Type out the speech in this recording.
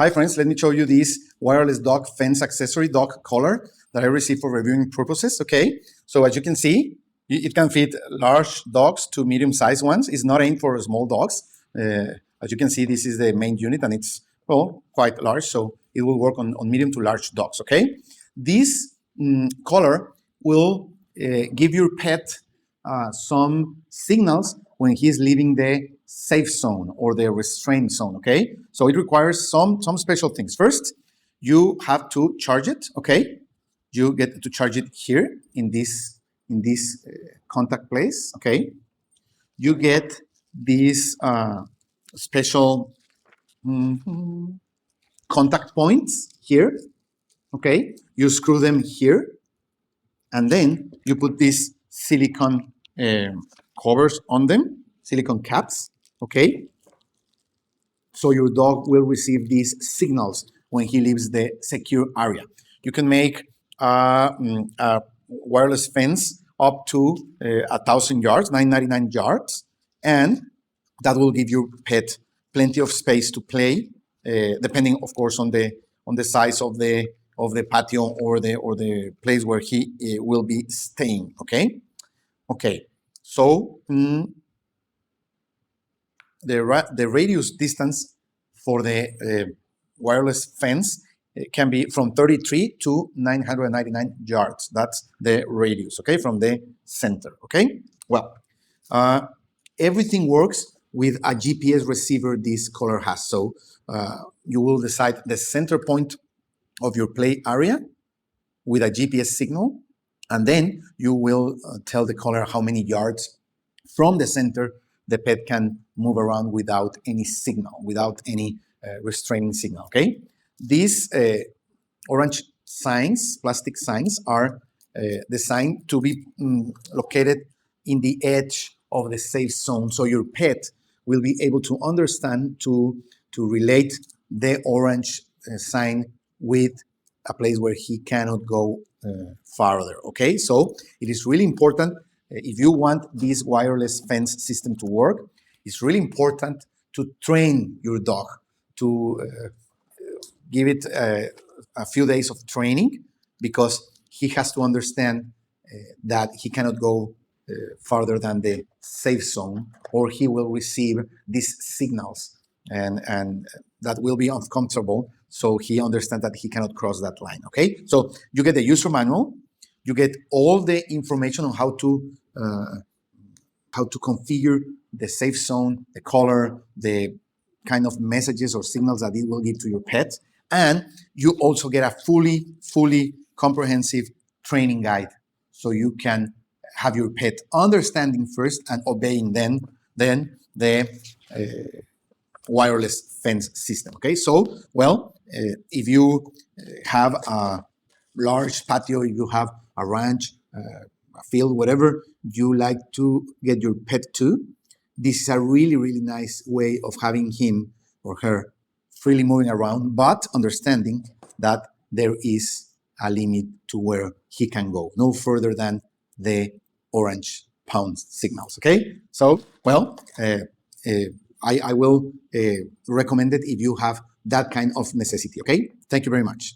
Hi friends, let me show you this wireless dog fence accessory dog collar that I received for reviewing purposes, okay? So as you can see, it can fit large dogs to medium-sized ones. It's not aimed for small dogs. As you can see, this is the main unit and it's, well, quite large, so it will work on medium to large dogs, okay? This collar will give your pet some signals when he's leaving the safe zone or the restraint zone, okay? So it requires some special things. First, you have to charge it, okay? You get to charge it here in this contact place, okay? You get these special contact points here, okay? You screw them here, and then you put these silicone covers on them, silicone caps, okay? So your dog will receive these signals when he leaves the secure area. You can make a wireless fence up to 1,000 yards, 999 yards, and that will give your pet plenty of space to play, depending, of course, on the size of the patio or the place where he will be staying. Okay. Okay. So the radius distance for the wireless fence can be from 33 to 999 yards. That's the radius, okay, from the center, okay? Well, everything works with a GPS receiver this collar has. So you will decide the center point of your play area with a GPS signal, and then you will tell the collar how many yards from the center the pet can move around without any signal, without any restraining signal, okay? These orange signs, plastic signs, are designed to be located in the edge of the safe zone, so your pet will be able to understand to relate the orange sign with a place where he cannot go farther, okay? So it is really important, if you want this wireless fence system to work, it's really important to train your dog, to give it a few days of training, because he has to understand that he cannot go farther than the safe zone, or he will receive these signals and that will be uncomfortable, so he understands that he cannot cross that line, okay? So you get the user manual, you get all the information on how to configure the safe zone, the color, the kind of messages or signals that it will give to your pet, and you also get a fully comprehensive training guide, so you can have your pet understanding first and obeying then the wireless fence system, okay? So, well, if you have a large patio, if you have a ranch, a field, whatever you like to get your pet to, this is a really nice way of having him or her freely moving around, but understanding that there is a limit to where he can go, no further than the orange pound signals, okay? So, well, I will recommend it if you have that kind of necessity, okay? Thank you very much.